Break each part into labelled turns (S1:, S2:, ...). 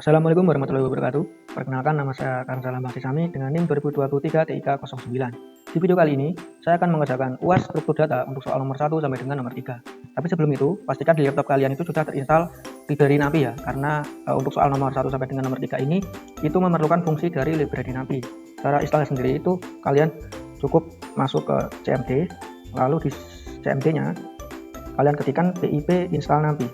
S1: Assalamualaikum warahmatullahi wabarakatuh. Perkenalkan, nama saya Kansala Mahsisami dengan NIM 2023 TIK09. Di video kali ini, saya akan mengerjakan UAS struktur data untuk soal nomor 1 sampai dengan nomor 3. Tapi sebelum itu, pastikan di laptop kalian itu sudah terinstall library NumPy ya, karena untuk soal nomor 1 sampai dengan nomor 3 ini, itu memerlukan fungsi dari library NumPy. Cara installnya sendiri itu, kalian cukup masuk ke CMD, lalu di CMD-nya, kalian ketikkan pip install NumPy.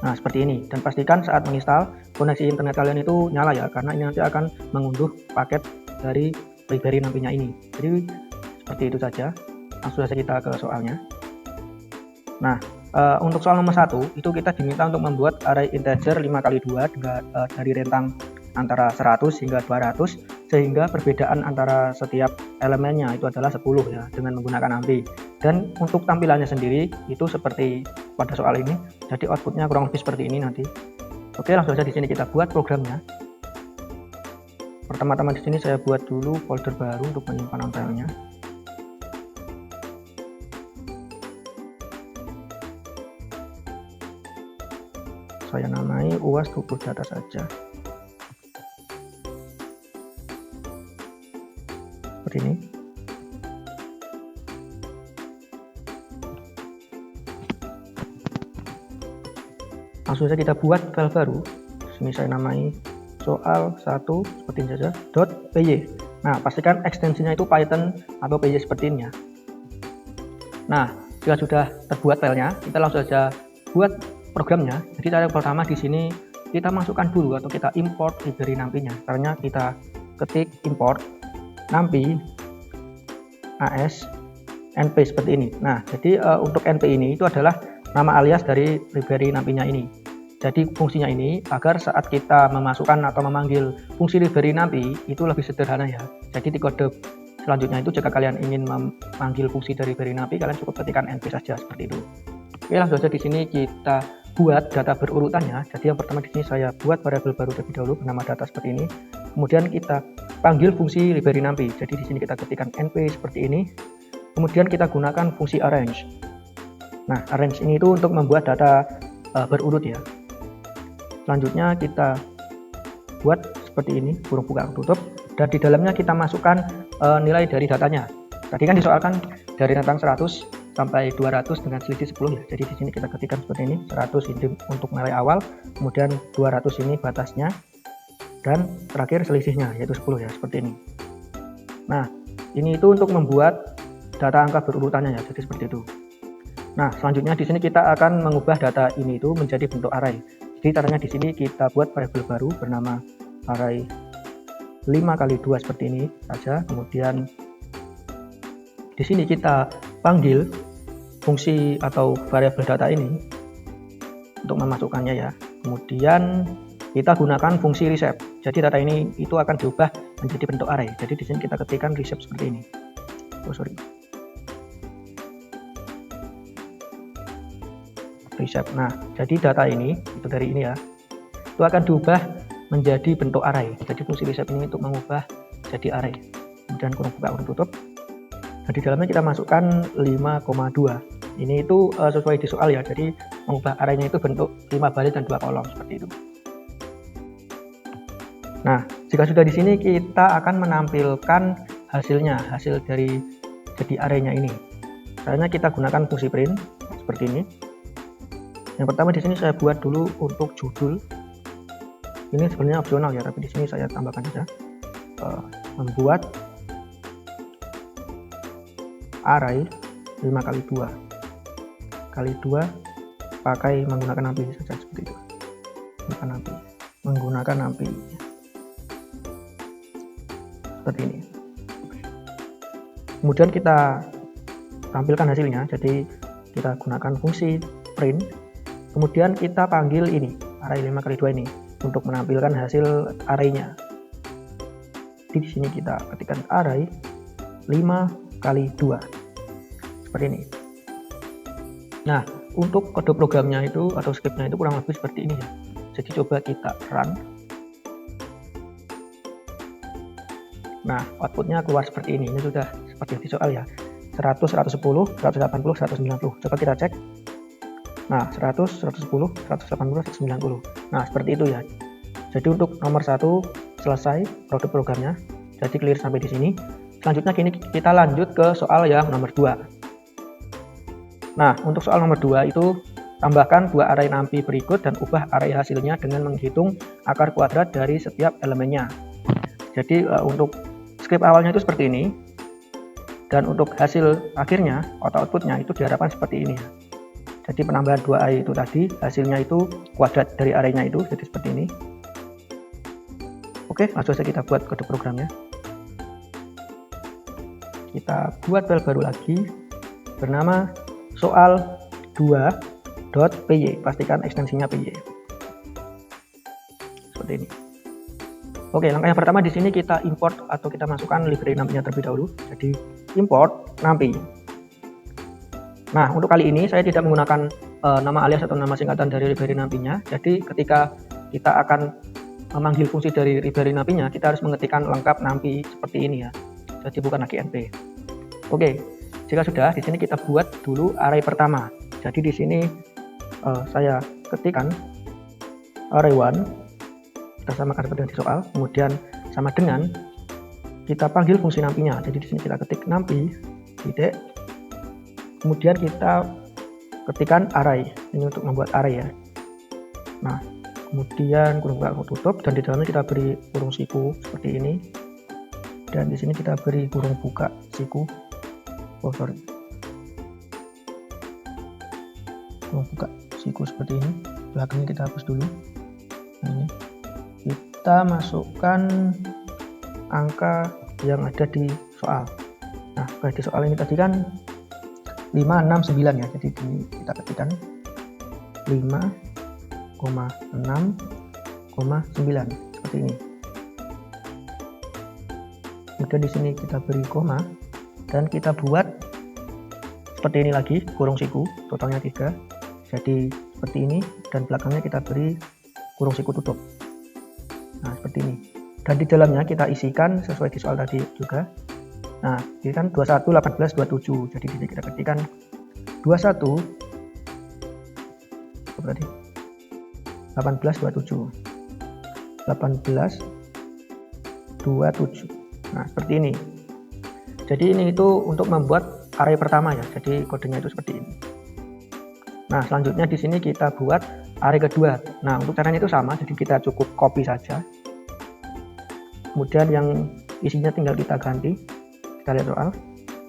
S1: Nah, seperti ini. Dan pastikan saat menginstal, koneksi internet kalian itu nyala ya, karena ini nanti akan mengunduh paket dari library NumPy-nya ini. Jadi, seperti itu saja. Langsung saja kita ke soalnya. Nah, untuk soal nomor 1, itu kita diminta untuk membuat array integer 5x2 dari rentang antara 100 hingga 200, sehingga perbedaan antara setiap elemennya itu adalah 10 ya, dengan menggunakan NumPy. Dan untuk tampilannya sendiri itu seperti pada soal ini, jadi outputnya kurang lebih seperti ini nanti. Oke, langsung saja di sini kita buat programnya. Pertama-tama di sini saya buat dulu folder baru untuk penyimpanan filenya. Saya namai UAS struktur data saja. Seperti ini. Langsung saja kita buat file baru. Sini saya namai soal 1 seperti ini saja .py. Nah, pastikan ekstensinya itu Python atau py seperti ini ya. Nah, jika sudah terbuat filenya, kita langsung saja buat programnya. Jadi cara pertama di sini kita masukkan dulu atau kita import library NumPy-nya. Caranya kita ketik import NumPy as np seperti ini. Nah, jadi untuk np ini itu adalah nama alias dari library NumPy-nya ini. Jadi fungsinya ini agar saat kita memasukkan atau memanggil fungsi library NumPy itu lebih sederhana ya. Jadi di kode selanjutnya itu jika kalian ingin memanggil fungsi dari library NumPy, kalian cukup ketikkan np saja seperti itu. Oke, langsung saja di sini kita buat data berurutannya. Jadi yang pertama di sini saya buat variabel baru terlebih dahulu bernama data seperti ini. Kemudian kita panggil fungsi library NumPy. Jadi di sini kita ketikkan np seperti ini. Kemudian kita gunakan fungsi arrange. Nah, arrange ini itu untuk membuat data berurut ya. Selanjutnya kita buat seperti ini, kurung buka tutup, dan di dalamnya kita masukkan nilai dari datanya. Tadi kan disoalkan dari rentang 100 sampai 200 dengan selisih 10 ya. Jadi di sini kita ketikkan seperti ini, 100 ini untuk nilai awal, kemudian 200 ini batasnya, dan terakhir selisihnya yaitu 10 ya, seperti ini. Nah, ini itu untuk membuat data angka berurutannya ya, jadi seperti itu. Nah, selanjutnya di sini kita akan mengubah data ini itu menjadi bentuk array. Jadi caranya di sini kita buat variabel baru bernama array 5x2 seperti ini saja. Kemudian di sini kita panggil fungsi atau variabel data ini untuk memasukkannya ya. Kemudian kita gunakan fungsi reshape. Jadi data ini itu akan diubah menjadi bentuk array. Jadi di sini kita ketikkan reshape seperti ini. Reshape. Nah, jadi data ini itu dari ini ya, itu akan diubah menjadi bentuk array. Jadi fungsi reshape ini untuk mengubah jadi array. Kemudian kurung buka kurung tutup. Nah, di dalamnya kita masukkan 5,2. Ini itu sesuai di soal ya. Jadi mengubah arraynya itu bentuk 5 baris dan 2 kolom seperti itu. Nah, jika sudah di sini kita akan menampilkan hasilnya, hasil dari jadi arraynya ini. Caranya kita gunakan fungsi print seperti ini. Yang pertama di sini saya buat dulu untuk judul. Ini sebenarnya opsional ya, tapi di sini saya tambahkan saja. Membuat array 5x2 kali 2 pakai menggunakan NumPy saja seperti itu. Menggunakan NumPy seperti ini. Kemudian kita tampilkan hasilnya. Jadi kita gunakan fungsi print. Kemudian kita panggil ini array 5x2 ini untuk menampilkan hasil arraynya. Di sini kita ketikkan array 5x2 seperti ini. Nah, untuk kode programnya itu atau scriptnya itu kurang lebih seperti ini ya. Jadi coba kita run. Nah, outputnya keluar seperti ini. Ini sudah seperti di soal ya. 100, 110, 180, 190. Coba kita cek. Nah, 100, 110, 180, 190. Nah, seperti itu ya. Jadi untuk nomor 1 selesai produk programnya. Jadi clear sampai di sini. Selanjutnya kini kita lanjut ke soal yang nomor 2. Nah, untuk soal nomor 2 itu tambahkan 2 array NaMPI berikut dan ubah array hasilnya dengan menghitung akar kuadrat dari setiap elemennya. Jadi untuk script awalnya itu seperti ini. Dan untuk hasil akhirnya atau outputnya itu diharapkan seperti ini ya. Jadi penambahan 2 array itu tadi hasilnya itu kuadrat dari arraynya itu jadi seperti ini. Oke, langsung saja kita buat kode programnya. Kita buat file baru lagi bernama soal2.py. Pastikan ekstensinya py. Seperti ini. Oke, langkah yang pertama di sini kita import atau kita masukkan library NaMPI-nya terlebih dahulu. Jadi import NaMPI. Nah, untuk kali ini saya tidak menggunakan nama alias atau nama singkatan dari library NaMPI-nya. Jadi ketika kita akan memanggil fungsi dari library NaMPI-nya, kita harus mengetikkan lengkap NaMPI seperti ini ya. Jadi bukan lagi NP. Oke, jika sudah, di sini kita buat dulu array pertama. Jadi di sini saya ketikkan array 1, kita samakan seperti yang di soal, kemudian sama dengan kita panggil fungsi NaMPI-nya. Jadi di sini kita ketik NaMPI titik, kemudian kita ketikkan array, ini untuk membuat array ya. Nah, kemudian kurung buka kurung tutup, dan di dalamnya kita beri kurung siku seperti ini, dan di sini kita beri kurung buka siku. Kurung buka siku seperti ini. Belakangnya kita hapus dulu. Nah, ini kita masukkan angka yang ada di soal. Nah, di soal ini tadi kan 569 ya, jadi ini kita ketikkan 5,6,9 seperti ini. Kemudian di sini kita beri koma dan kita buat seperti ini lagi, kurung siku, totalnya 3. Jadi seperti ini, dan belakangnya kita beri kurung siku tutup. Nah, seperti ini. Dan di dalamnya kita isikan sesuai di soal tadi juga. Nah, ini kan 21, 18, 27. Jadi di sini kita ketikkan 21 berarti 18, 27. 18, 27. Nah, seperti ini. Jadi ini itu untuk membuat array pertama ya. Jadi kodenya itu seperti ini. Nah, selanjutnya di sini kita buat array kedua. Nah, untuk caranya itu sama. Jadi kita cukup copy saja. Kemudian yang isinya tinggal kita ganti. Kita lihat soal.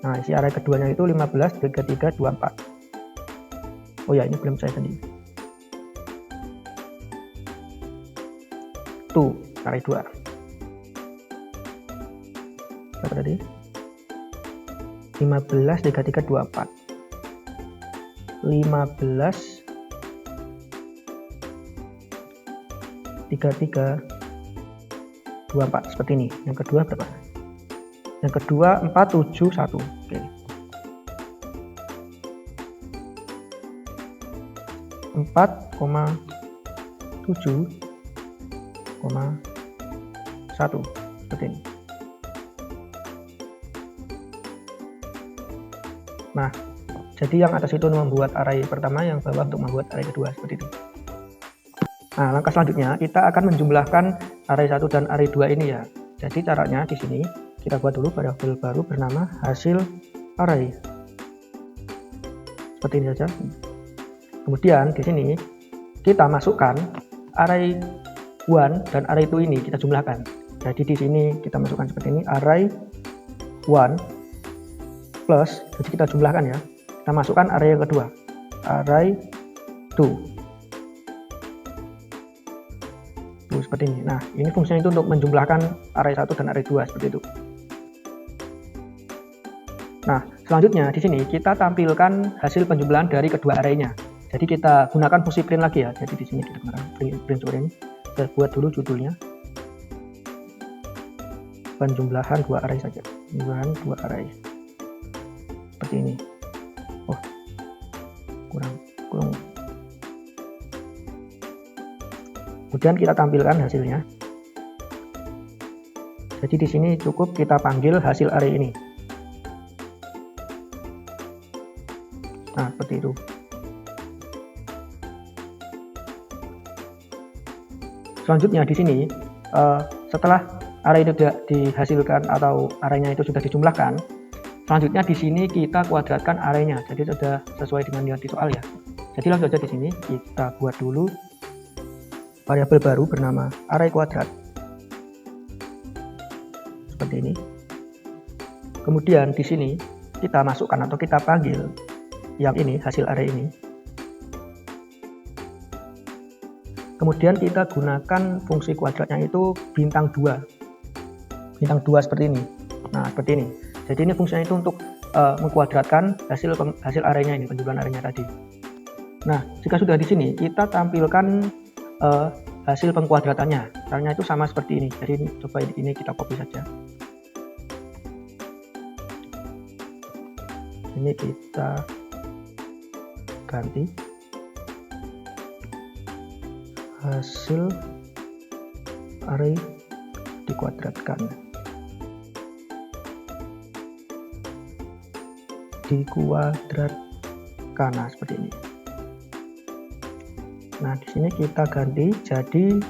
S1: Nah, isi array keduanya itu 15, 33, 24. Oh ya, ini belum saya ganti. Tuh, array 2. Berapa tadi? 15, 33, 24. 15, 33, 24. Seperti ini. Yang kedua berapa? Yang kedua 471. Oke. 4,7,1 seperti ini. Nah, jadi yang atas itu membuat array pertama, yang bawah untuk membuat array kedua seperti itu. Nah, langkah selanjutnya kita akan menjumlahkan array 1 dan array 2 ini ya. Jadi caranya di sini kita buat dulu variabel baru bernama hasil array. Seperti ini saja. Kemudian di sini kita masukkan array 1 dan array 2 ini kita jumlahkan. Jadi di sini kita masukkan seperti ini array 1 plus, jadi kita jumlahkan ya. Kita masukkan array yang kedua, array 2. Tuh, seperti ini. Nah, ini fungsinya itu untuk menjumlahkan array 1 dan array 2 seperti itu. Nah, selanjutnya di sini kita tampilkan hasil penjumlahan dari kedua arraynya. Jadi kita gunakan fungsi print lagi ya. Jadi di sini kita gunakan print seperti ini. Kita buat dulu judulnya. Penjumlahan 2 array saja. Penjumlahan 2 array. Seperti ini. Oh, kurang. Kemudian kita tampilkan hasilnya. Jadi di sini cukup kita panggil hasil array ini. Nah, seperti itu. Selanjutnya di sini setelah array itu tidak dihasilkan atau arraynya itu sudah dijumlahkan, selanjutnya di sini kita kuadratkan arraynya. Jadi sudah sesuai dengan yang di soal ya. Jadi langsung saja di sini kita buat dulu variabel baru bernama array kuadrat seperti ini. Kemudian di sini kita masukkan atau kita panggil yang ini, hasil array ini. Kemudian kita gunakan fungsi kuadratnya itu bintang 2 seperti ini. Nah, seperti ini. Jadi ini fungsinya itu untuk mengkuadratkan hasil arraynya ini, penjumlahan arraynya tadi. Nah, jika sudah di sini kita tampilkan hasil pengkuadratannya. Caranya itu sama seperti ini. Jadi coba ini kita copy saja. Ini kita ganti hasil array dikuadratkan, nah seperti ini. Nah, di sini kita ganti jadi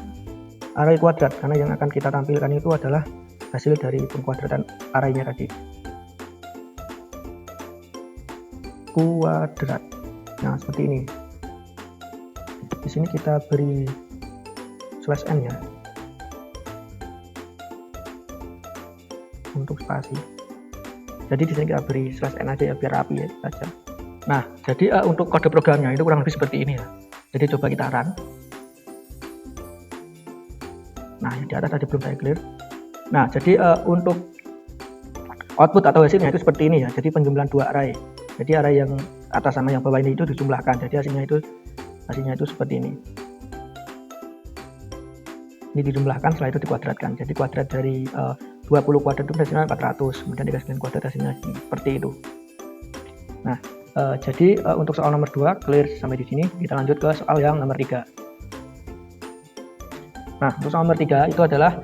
S1: array kuadrat karena yang akan kita tampilkan itu adalah hasil dari pengkuadratan arraynya tadi. Kuadrat. Nah, seperti ini. Di sini kita beri /n ya untuk spasi. Jadi di sini kita beri /n aja ya biar rapi ya saja. Nah, jadi untuk kode programnya itu kurang lebih seperti ini ya. Jadi coba kita run. Nah, yang di atas tadi belum saya clear. Nah, jadi untuk output atau hasilnya itu seperti ini ya. Jadi penjumlahan 2 array. Jadi array yang atas sama yang bawah ini itu dijumlahkan. Jadi hasilnya itu seperti ini. Ini dijumlahkan, setelah itu dikuadratkan. Jadi kuadrat dari 20 kuadrat itu hasilnya 400. Kemudian dikasih kuadrat hasilnya seperti itu. Nah, jadi untuk soal nomor 2 clear sampai di sini. Kita lanjut ke soal yang nomor 3. Nah, untuk soal nomor 3 itu adalah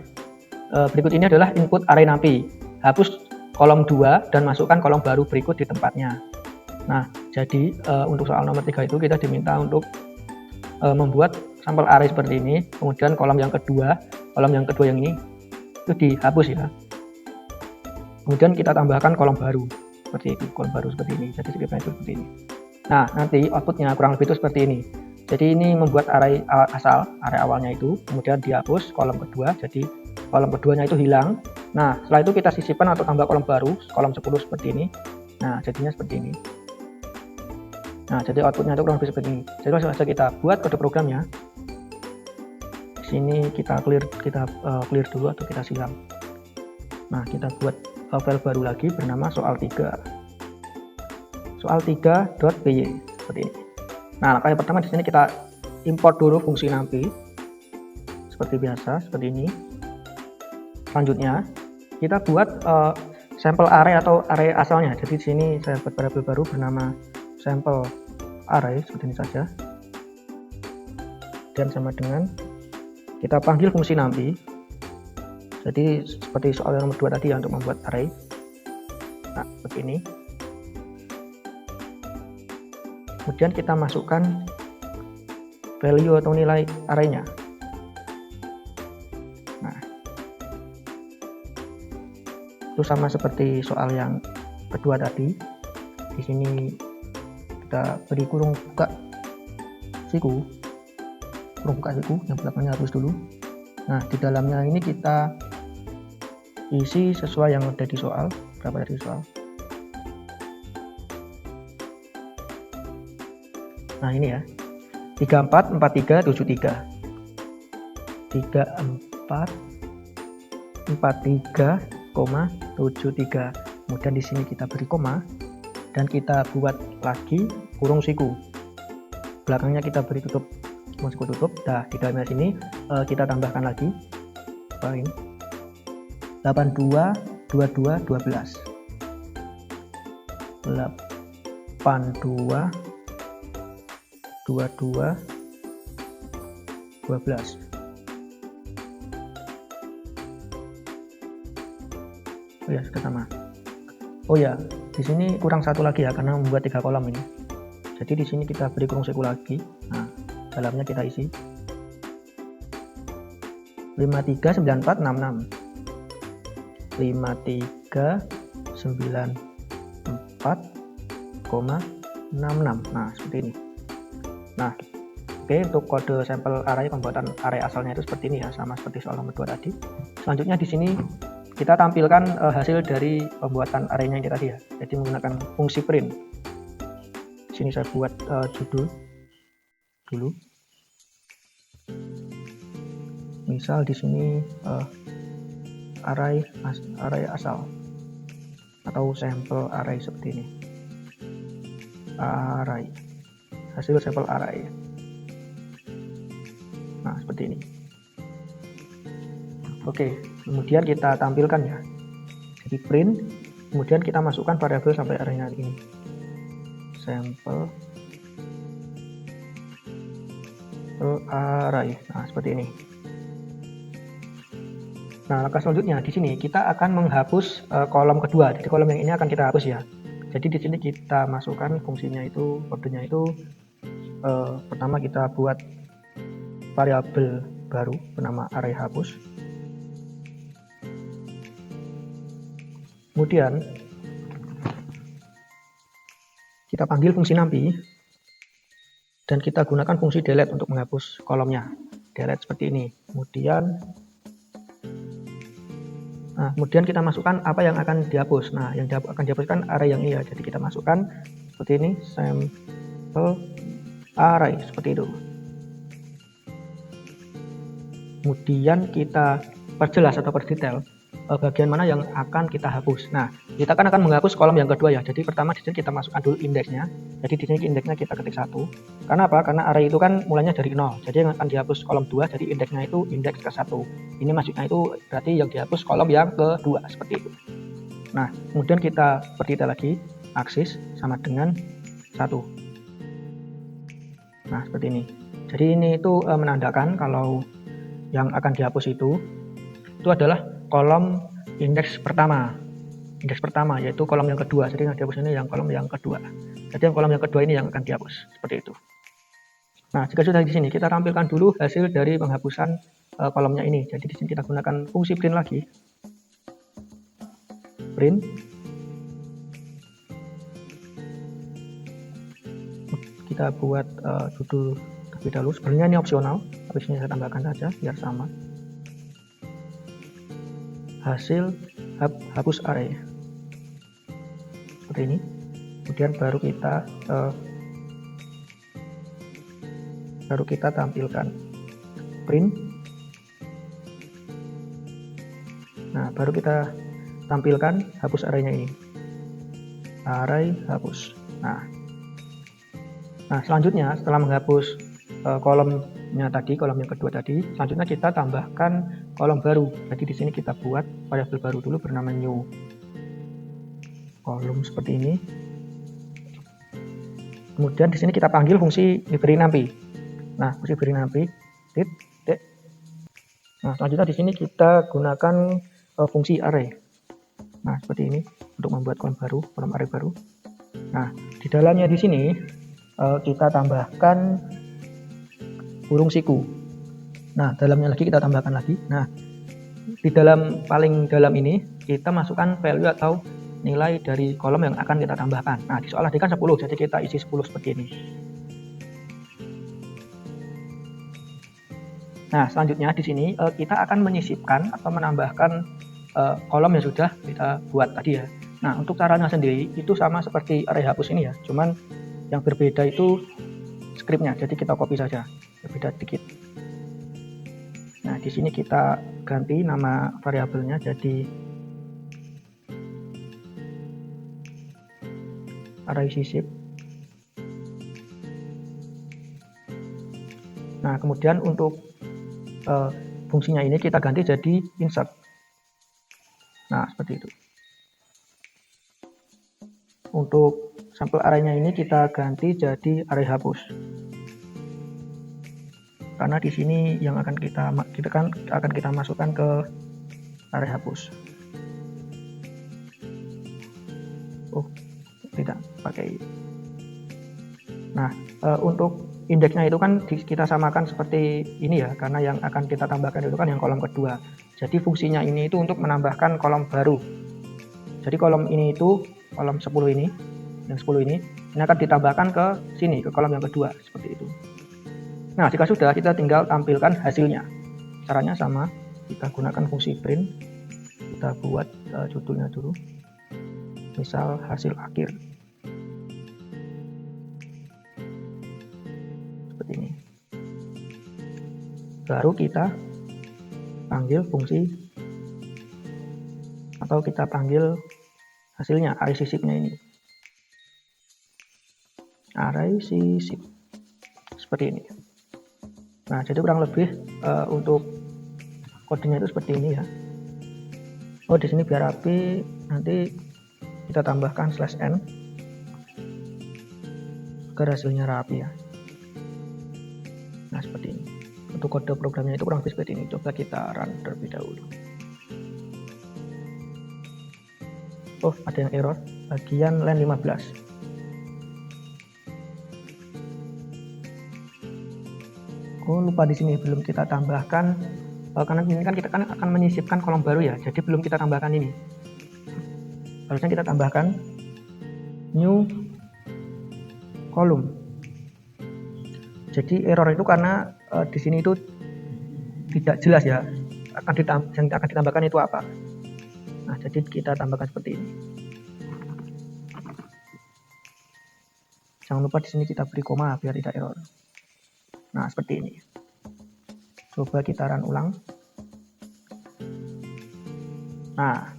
S1: berikut ini adalah input array napi. Hapus kolom 2 dan masukkan kolom baru berikut di tempatnya. Nah, jadi untuk soal nomor 3 itu kita diminta untuk membuat sampel array seperti ini. Kemudian kolom yang kedua yang ini itu dihapus ya. Kemudian kita tambahkan kolom baru seperti itu, kolom baru seperti ini. Jadi scriptnya itu seperti ini. Nah, nanti outputnya kurang lebih itu seperti ini. Jadi ini membuat array asal, array awalnya itu, kemudian dihapus kolom kedua, jadi kolom keduanya itu hilang. Nah, setelah itu kita sisipkan atau tambah kolom baru, kolom 10 seperti ini. Nah, jadinya seperti ini. Nah, jadi outputnya itu kurang lebih seperti ini. Jadi langsung saja kita buat kode programnya. Di sini kita clear dulu atau kita silang. Nah, kita buat file baru lagi bernama soal 3. Soal 3.py seperti ini. Nah, langkah yang pertama di sini kita import dulu fungsi napi seperti biasa, seperti ini. Selanjutnya kita buat sampel array atau array asalnya. Jadi di sini saya buat variabel baru bernama sampel array seperti ini saja. Dan sama dengan kita panggil fungsi napi. Jadi seperti soal yang nomor 2 tadi ya, untuk membuat array. Nah, seperti ini. Kemudian kita masukkan value atau nilai arraynya. Nah, itu sama seperti soal yang kedua tadi. Di sini kita beri kurung buka siku yang belakangnya hapus dulu. Nah, di dalamnya ini kita isi sesuai yang ada di soal, berapa dari soal. Nah, ini ya, 34 43 73 34 43,73. Kemudian di sini kita beri koma dan kita buat lagi kurung siku. Belakangnya kita beri tutup, siku tutup. Nah, di dalamnya sini kita tambahkan lagi ini 82 22 12 82 22 12. Oh ya, sudah sama. Oh ya, di sini kurang satu lagi ya, karena membuat 3 kolom ini. Jadi di sini kita beri kurung siku lagi. Nah, dalamnya kita isi 539466 5394,66. Nah, seperti ini. Nah, oke, untuk kode sampel array pembuatan array asalnya itu seperti ini ya, sama seperti soal nomor 2 tadi. Selanjutnya di sini kita tampilkan hasil dari pembuatan arraynya ini tadi ya. Jadi menggunakan fungsi print. Di sini saya buat judul dulu. Misal di sini array asal atau sampel array seperti ini. Array. Hasil sampel array. Nah, seperti ini. Oke, kemudian kita tampilkan ya. Jadi print, kemudian kita masukkan variabel sampai arraynya ini. Sampel array. Nah, seperti ini. Nah, langkah selanjutnya di sini kita akan menghapus kolom kedua. Jadi kolom yang ini akan kita hapus ya. Jadi di sini kita masukkan fungsinya itu, kodenya itu pertama kita buat variabel baru bernama array hapus. Kemudian kita panggil fungsi nampi dan kita gunakan fungsi delete untuk menghapus kolomnya. Delete seperti ini. Kemudian kita masukkan apa yang akan dihapus. Nah, yang akan dihapuskan array yang ini ya. Jadi kita masukkan seperti ini, sampel array seperti itu. Kemudian kita perjelas atau perdetail bagian mana yang akan kita hapus. Nah, kita kan akan menghapus kolom yang kedua ya. Jadi pertama di sini kita masukkan dulu indeksnya. Jadi di sini indeksnya kita ketik 1. Karena apa? Karena array itu kan mulainya dari 0. Jadi yang akan dihapus kolom 2, jadi indeksnya itu indeks ke 1. Ini maksudnya itu berarti yang dihapus kolom yang kedua seperti itu. Nah, kemudian kita perdetail lagi, aksis sama dengan 1. Nah, seperti ini. Jadi ini itu menandakan kalau yang akan dihapus itu adalah kolom indeks pertama. Indeks pertama yaitu kolom yang kedua. Jadi yang dihapus ini yang kolom yang kedua. Jadi yang kolom yang kedua ini yang akan dihapus seperti itu. Nah, jika sudah di sini kita tampilkan dulu hasil dari penghapusan kolomnya ini. Jadi di sini kita gunakan fungsi print lagi. Print. Kita buat judul terlebih dahulu. Sebenarnya ini opsional, tapi sini saya tambahkan saja biar sama. Hasil hapus array seperti ini. Kemudian baru kita tampilkan print. Nah, baru kita tampilkan hapus arraynya ini, array hapus. Nah, selanjutnya setelah menghapus kolomnya tadi, kolom yang kedua tadi, selanjutnya kita tambahkan kolom baru. Jadi di sini kita buat variabel baru dulu bernama new kolom seperti ini. Kemudian di sini kita panggil fungsi beri nampi. Nah, fungsi beri nampi titik. Nah, selanjutnya di sini kita gunakan fungsi array. Nah, seperti ini untuk membuat kolom baru, kolom array baru. Nah, di dalamnya di sini kita tambahkan burung siku. Nah, dalamnya lagi kita tambahkan lagi. Nah, di dalam paling dalam ini kita masukkan value atau nilai dari kolom yang akan kita tambahkan. Nah, di soal tadi kan 10, jadi kita isi 10 seperti ini. Nah, selanjutnya di sini kita akan menyisipkan atau menambahkan kolom yang sudah kita buat tadi ya. Nah, untuk caranya sendiri itu sama seperti array hapus ini ya. Cuman yang berbeda itu scriptnya. Jadi kita copy saja. Berbeda sedikit. Nah, di sini kita ganti nama variabelnya jadi array sisip. Nah, kemudian untuk fungsinya ini kita ganti jadi insert. Nah, seperti itu. Untuk sampel arraynya ini kita ganti jadi array hapus. Karena di sini yang akan kita masukkan ke array hapus. Oh, tidak pakai. Nah, untuk indeksnya itu kan kita samakan seperti ini ya, karena yang akan kita tambahkan itu kan yang kolom kedua. Jadi fungsinya ini itu untuk menambahkan kolom baru. Jadi kolom ini itu kolom 10 ini, yang 10 ini akan ditambahkan ke sini, ke kolom yang kedua, seperti itu. Nah, jika sudah, kita tinggal tampilkan hasilnya. Caranya sama, kita gunakan fungsi print. Kita buat judulnya dulu, misal hasil akhir, seperti ini. Baru kita panggil fungsi, atau kita panggil hasilnya, array sisipnya ini, array sisip, seperti ini. Nah, jadi kurang lebih untuk kodenya itu seperti ini ya. Oh, di sini biar rapi, nanti kita tambahkan /n agar hasilnya rapi ya. Nah, seperti ini. Untuk kode programnya itu kurang lebih seperti ini. Coba kita run terlebih dahulu. Oh, ada yang error bagian line 15. Oh, lupa di sini belum kita tambahkan, karena ini kan kita akan menyisipkan kolom baru ya, jadi belum kita tambahkan ini. Harusnya kita tambahkan new column. Jadi error itu karena di sini itu tidak jelas ya, yang akan ditambahkan itu apa. Nah, jadi kita tambahkan seperti ini. Jangan lupa di sini kita beri koma biar tidak error. Nah, seperti ini. Coba kita run ulang. Nah,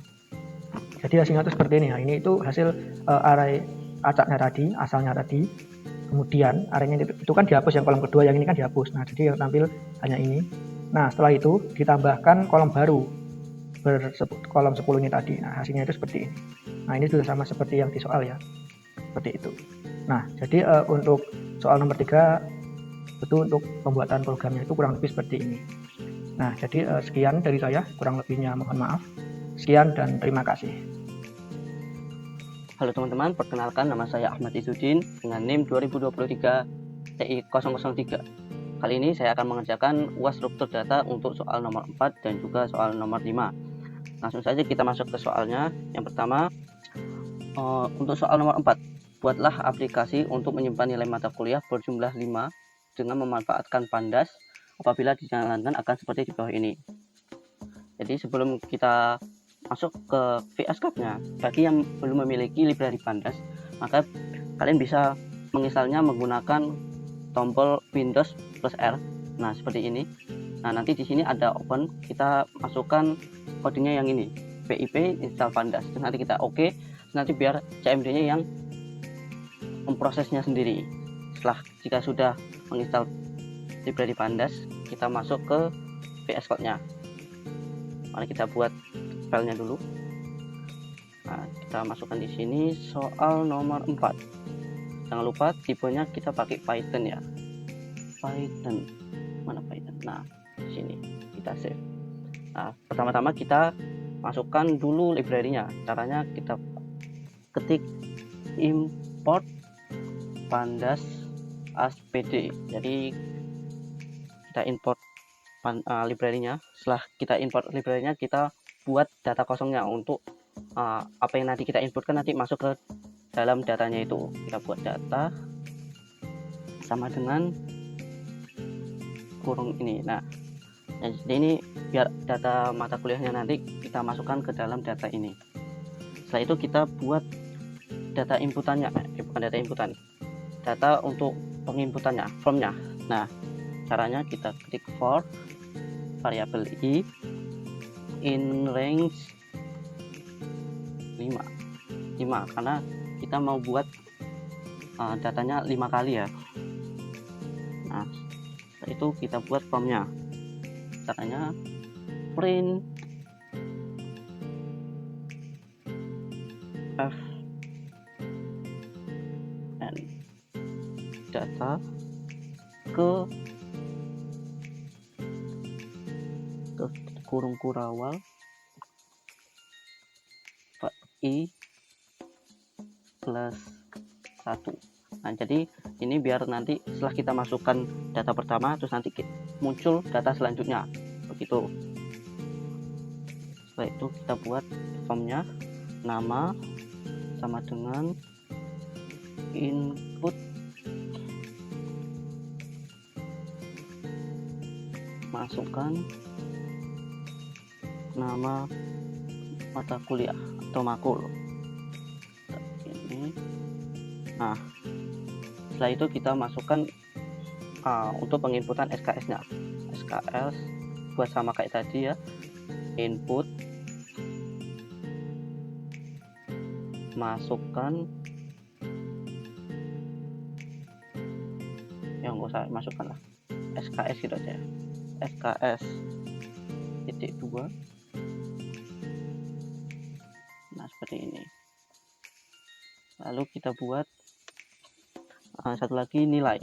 S1: jadi hasilnya itu seperti ini ya. Ini itu hasil array acaknya tadi, asalnya tadi. Kemudian arraynya itu kan dihapus, yang kolom kedua, yang ini kan dihapus. Nah, jadi yang tampil hanya ini. Nah, setelah itu ditambahkan kolom baru kolom 10 ini tadi. Nah, hasilnya itu seperti ini. Nah, ini sudah sama seperti yang di soal ya. Seperti itu. Nah, jadi untuk soal nomor 3 itu untuk pembuatan programnya itu kurang lebih seperti ini. Nah, jadi sekian dari saya, kurang lebihnya mohon maaf. Sekian dan terima kasih.
S2: Halo teman-teman, perkenalkan nama saya Ahmad Izzuddin dengan NIM 2023 TI003. Kali ini saya akan mengerjakan UAS struktur data untuk soal nomor 4 dan juga soal nomor 5. Langsung saja kita masuk ke soalnya. Yang pertama, untuk soal nomor 4, buatlah aplikasi untuk menyimpan nilai mata kuliah berjumlah 5 dengan memanfaatkan Pandas. Apabila dijalankan akan seperti di bawah ini. Jadi sebelum kita masuk ke VS Code-nya, bagi yang belum memiliki library Pandas, maka kalian bisa menginstalnya menggunakan tombol Windows plus R. Nah, seperti ini. Nah, nanti di sini ada open, kita masukkan kodenya yang ini, pip install Pandas. Terus nanti kita oke, nanti biar CMD-nya yang memprosesnya sendiri. Setelah jika sudah menginstal library Pandas, kita masuk ke VS Code-nya. Mari kita buat filenya dulu. Nah, kita masukkan di sini soal nomor 4. Jangan lupa tipenya kita pakai Python ya. Python. Mana Python? Nah, di sini kita save. Nah, pertama-tama kita masukkan dulu library-nya. Caranya kita ketik import pandas aspd. Jadi kita import library-nya. Setelah kita import library-nya, kita buat data kosongnya untuk apa yang nanti kita inputkan nanti masuk ke dalam datanya itu. Kita buat data sama dengan kurung ini. Nah, jadi ini biar data mata kuliahnya nanti kita masukkan ke dalam data ini. Setelah itu kita buat data inputannya, bukan data inputan, data untuk penginputannya, formnya. Nah, caranya kita klik for variabel i in range 5 karena kita mau buat datanya 5 kali ya. Nah, setelah itu kita buat formnya. Caranya print f and data ke kurung kurawal i plus 1. Nah, jadi ini biar nanti setelah kita masukkan data pertama, terus nanti muncul data selanjutnya, begitu. Setelah itu kita buat formnya, nama sama dengan input masukkan nama mata kuliah atau makul ini. Nah, setelah itu kita masukkan untuk penginputan SKS nya. SKS buat sama kayak tadi ya, input masukkan, yang nggak usah masukkan lah, SKS gitu aja, SKS titik 2. Nah, seperti ini. Lalu kita buat satu lagi nilai,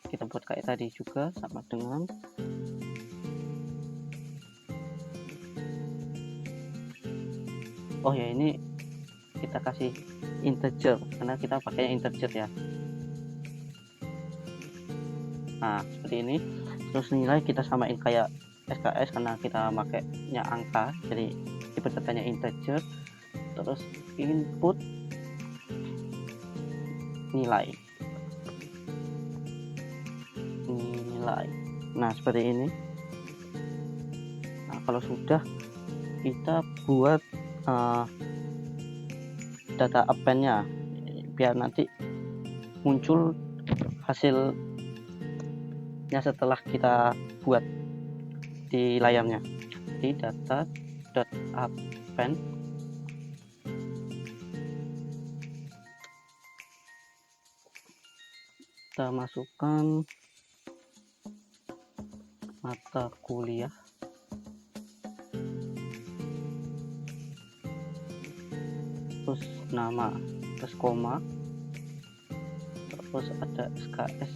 S2: kita buat kayak tadi juga sama dengan oh ya, ini kita kasih integer karena kita pakai integer ya. Nah, seperti ini. Terus nilai kita samain kayak SKS karena kita makainya angka, jadi tipe datanya integer. Terus input nilai. Nah, seperti ini. Nah, kalau sudah, kita buat data append-nya biar nanti muncul hasilnya setelah kita buat di layarnya. Di data.append kita masukkan mata kuliah, terus nama, terus koma, terus ada SKS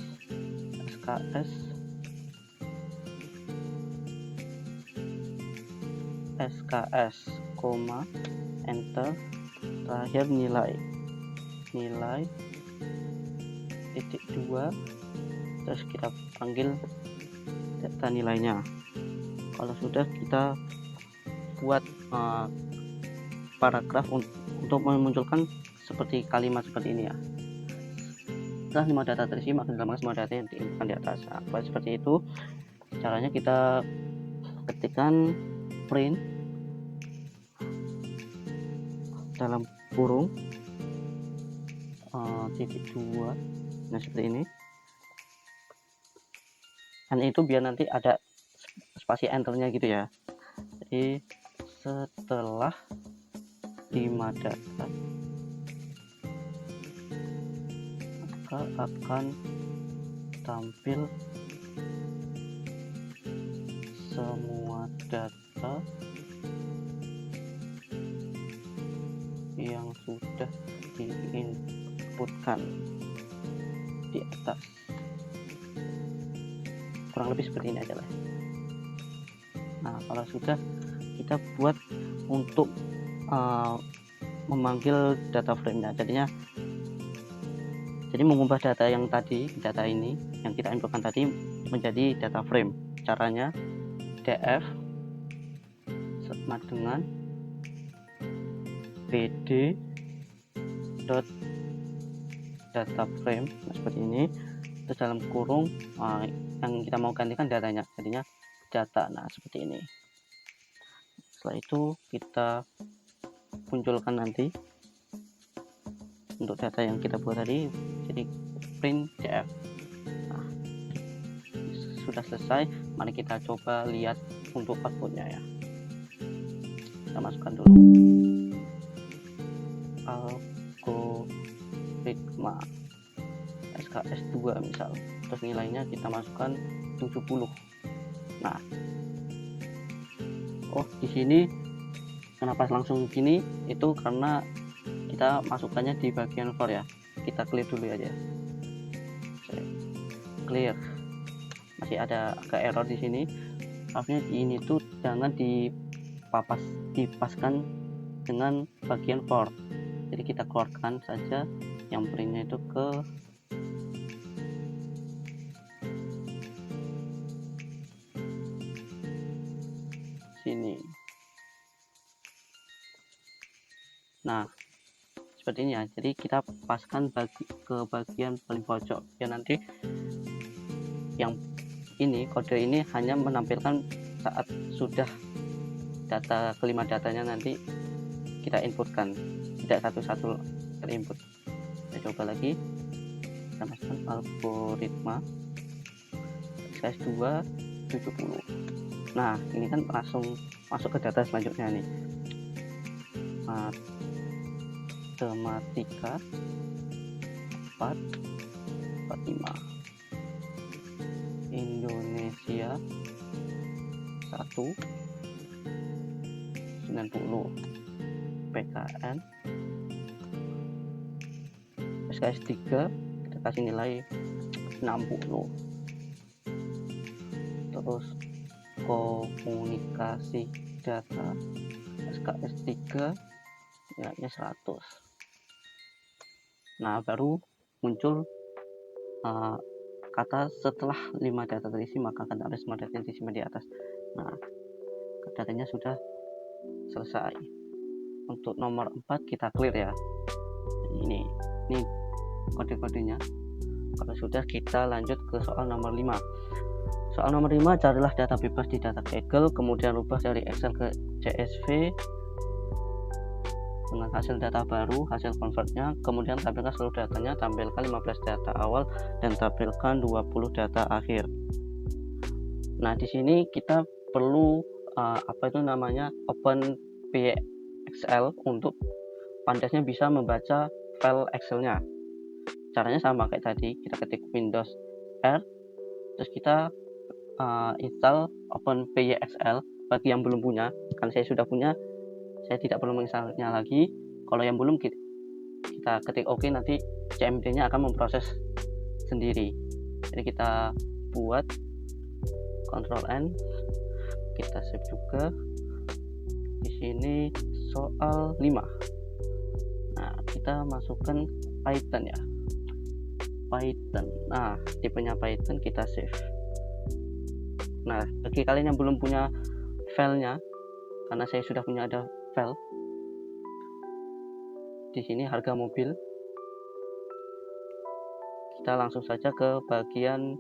S2: koma, enter, terakhir nilai titik 2, terus kita panggil data nilainya. Kalau sudah, kita buat paragraf untuk memunculkan seperti kalimat seperti ini ya. Setelah 5 data terisi, maka dalam semua data yang diinputkan di atas. Nah, seperti itu caranya. Kita ketikkan print dalam kurung titik 2. Nah, seperti ini. Dan itu biar nanti ada spasi enternya gitu ya. Jadi setelah 5 data, maka akan tampil semua data yang sudah diinputkan di atas. Kurang lebih seperti ini aja lah. Nah, kalau sudah, kita buat untuk memanggil data frame-nya. Jadi mengubah data yang tadi, data ini yang kita inputkan tadi menjadi data frame. Caranya df sama dengan bd dot data frame. Nah, seperti ini. Terus dalam kurung yang kita mau gantikan datanya, jadinya data. Nah, seperti ini. Setelah itu kita munculkan nanti untuk data yang kita buat tadi, jadi print df. Nah, sudah selesai. Mari kita coba lihat untuk outputnya ya. Kita masukkan dulu algoritma SKS 2 misal, terus nilainya kita masukkan 70. Nah, oh, di sini kenapa langsung gini, itu karena kita masukkannya di bagian for ya. Kita clear dulu aja. Clear. Masih ada agak error di sini. Harusnya ini tuh jangan dipaskan dengan bagian for. Jadi kita keluarkan saja yang printnya itu ke Nah, seperti ini ya. Jadi kita paskan ke bagian paling pojok ya, nanti yang ini kode ini hanya menampilkan saat sudah kelima datanya nanti kita inputkan, tidak satu-satu terinput. Saya coba lagi, kita masukkan algoritma SKS2 70. Nah, ini kan langsung masuk ke data selanjutnya nih, matematika 445, Indonesia 190, PKN SKS 3 kita kasih nilai 60, terus komunikasi data SKS 3 nilainya 100. Nah, baru muncul kata setelah 5 data terisi maka akan ada semua data yang disimpan di atas. Nah, datanya sudah selesai. Untuk nomor 4 kita clear ya. Ini kode-kodenya. Kalau sudah, kita lanjut ke soal nomor 5. Soal nomor 5, carilah data bebas di data Kaggle, kemudian rubah dari Excel ke CSV dengan hasil data baru, hasil convertnya, kemudian tampilkan seluruh datanya, tampilkan 15 data awal dan tampilkan 20 data akhir. Nah, di sini kita perlu open PyXL untuk Pandasnya bisa membaca file Excelnya. Caranya sama kayak tadi, kita ketik Windows R, terus kita install Open PyXL. Bagi yang belum punya, kan saya sudah punya, saya tidak perlu menginstalnya lagi. Kalau yang belum, kita ketik OK, nanti CMD-nya akan memproses sendiri. Jadi kita buat Ctrl N, kita save juga. Di sini soal 5. Nah, kita masukkan Python ya. Python. Nah, tipenya Python, kita save. Nah, bagi kalian yang belum punya filenya, karena saya sudah punya ada file. Di sini harga mobil. Kita langsung saja ke bagian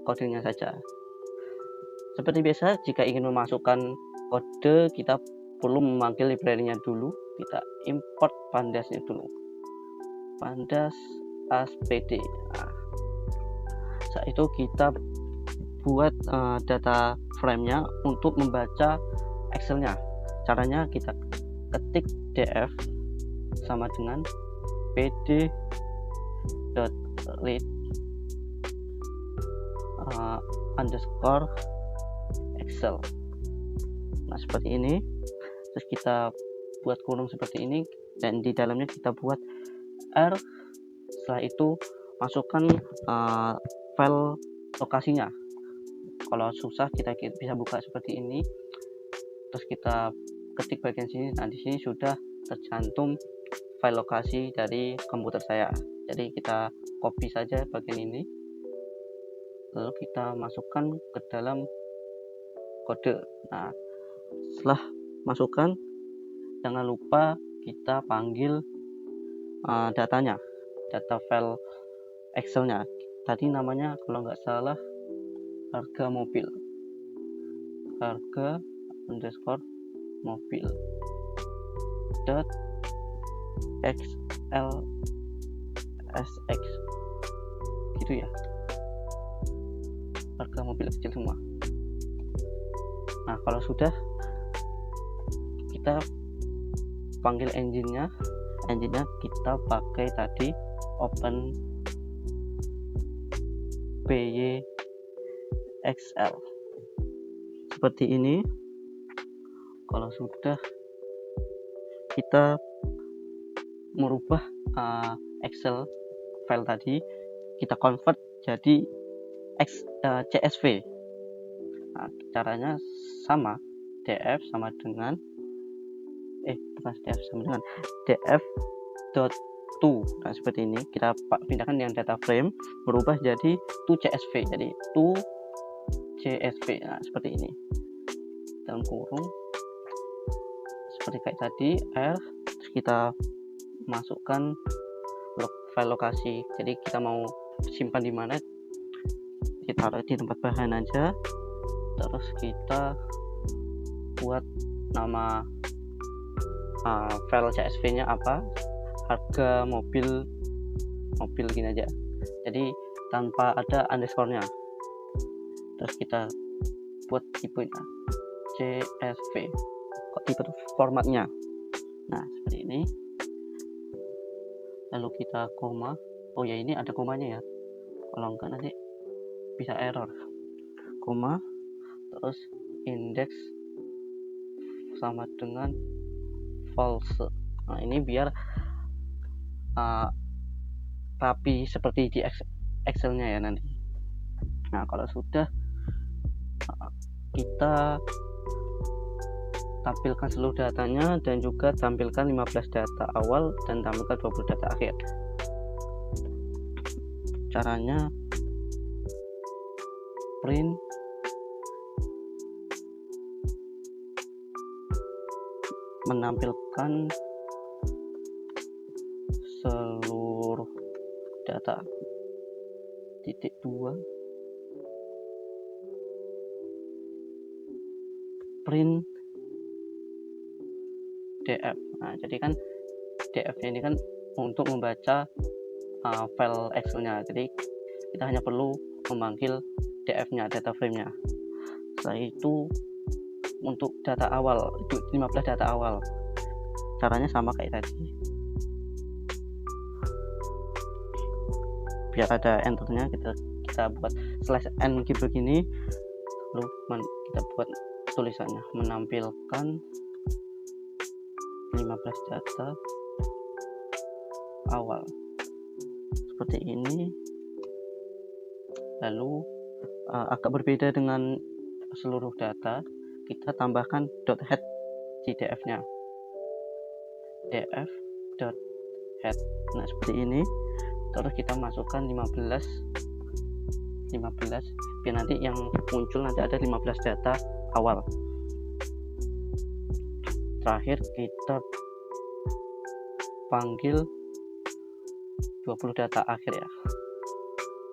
S2: kodenya saja. Seperti biasa, jika ingin memasukkan kode, kita perlu memanggil library-nya dulu. Kita import Pandasnya dulu. Pandas aspd. Nah, saat itu kita buat data frame-nya untuk membaca Excel-nya. Caranya kita ketik df sama dengan pd.read underscore Excel. Nah, seperti ini. Terus kita buat kurung seperti ini, dan di dalamnya kita buat R. Setelah itu masukkan file lokasinya. Kalau susah, kita bisa buka seperti ini, terus kita ketik bagian sini. Nah, di sini sudah tercantum file lokasi dari komputer saya. Jadi kita copy saja bagian ini, lalu kita masukkan ke dalam kode. Nah, setelah masukkan, jangan lupa kita panggil datanya, data file Excelnya. Tadi namanya kalau nggak salah harga mobil, harga underscore mobil dot xlsx gitu ya, harga mobil kecil semua. Nah, kalau sudah, kita panggil engine-nya kita pakai tadi open PyXL seperti ini. Kalau sudah, kita merubah Excel file tadi, kita convert jadi CSV. Nah, caranya sama, df sama dengan df.to. Nah, seperti ini, kita pindahkan yang data frame, berubah jadi to CSV, jadi to CSV. Nah, seperti ini, dalam kurung seperti kayak tadi, R, Terus kita masukkan file lokasi, jadi kita mau simpan di mana, kita taruh di tempat bahan aja. Terus kita buat nama file CSV nya apa, harga mobil gini aja, jadi tanpa ada underscore-nya. Terus kita buat tipenya CSV, kok tipe formatnya, nah seperti ini. Lalu kita koma, oh ya ini ada komanya ya, kalau enggak nanti bisa error. Koma, terus index sama dengan false. Nah ini biar rapi seperti di Excel-nya ya nanti. Nah kalau sudah, kita tampilkan seluruh datanya dan juga tampilkan 15 data awal dan tampilkan 20 data akhir. Caranya print menampilkan seluruh data, titik 2, print DF. Nah jadi kan DF ini kan untuk membaca file Excel-nya, jadi kita hanya perlu memanggil DF-nya, data frame-nya. Setelah itu untuk data awal, itu 15 data awal, caranya sama kayak tadi, biar ada enternya kita buat /n gitu begini, lalu kita buat tulisannya menampilkan 15 data awal seperti ini. Lalu agak berbeda dengan seluruh data, kita tambahkan .head di DF-nya, df.head. Nah seperti ini. Terus kita masukkan 15 biar nanti yang muncul nanti ada 15 data awal. Terakhir kita panggil 20 data akhir ya.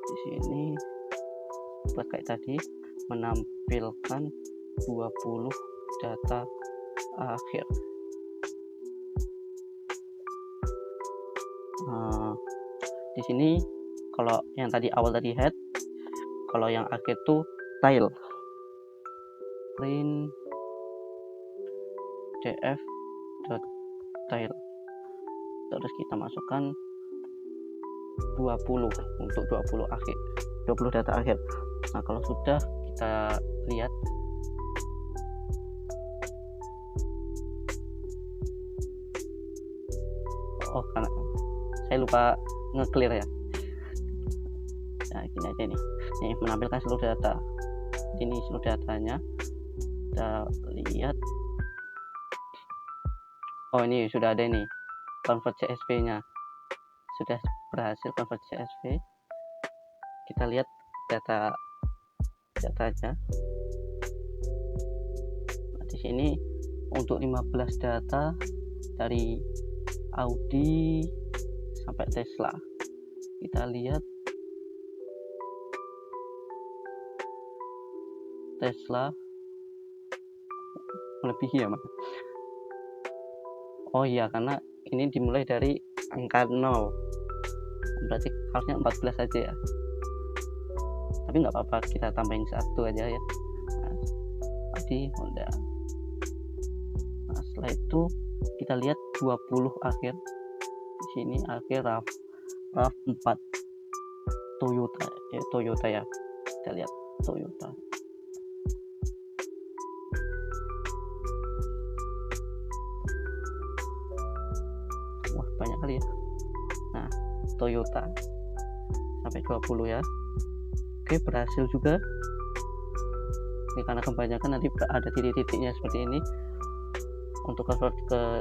S2: Di sini buat kayak tadi, menampilkan 20 data akhir. Di sini kalau yang tadi awal tadi head, kalau yang akhir tuh tail. Print df.tail. Terus kita masukkan 20 untuk 20 data akhir. Nah kalau sudah, kita lihat karena saya lupa nge-clear ya. Nah gini aja nih, menampilkan seluruh data. Ini seluruh datanya, kita lihat. Oh ini sudah ada ini, convert CSV nya sudah berhasil convert CSV. Kita lihat datanya. Nah, di sini untuk 15 data dari Audi sampai Tesla, kita lihat Tesla melebihi ya Mas. Oh iya, karena ini dimulai dari angka 0, berarti harusnya 14 saja ya, tapi nggak apa-apa, kita tambahin 1 aja ya. Nah, tadi Honda. Nah setelah itu kita lihat 20 akhir. Di sini akhir RAV4 Toyota ya, kita lihat Toyota. Wah banyak kali ya. Nah Toyota sampai 20 ya. Oke, berhasil juga ini, karena kebanyakan nanti ada titik-titiknya seperti ini. Untuk convert ke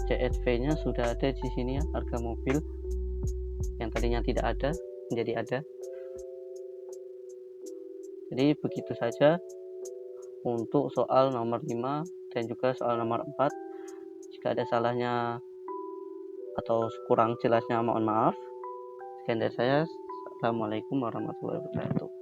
S2: CSV nya sudah ada di sini ya, harga mobil yang tadinya tidak ada menjadi ada. Jadi begitu saja untuk soal nomor 5 dan juga soal nomor 4. Jika ada salahnya atau kurang jelasnya mohon maaf. Sekian dari saya. Assalamualaikum warahmatullahi wabarakatuh.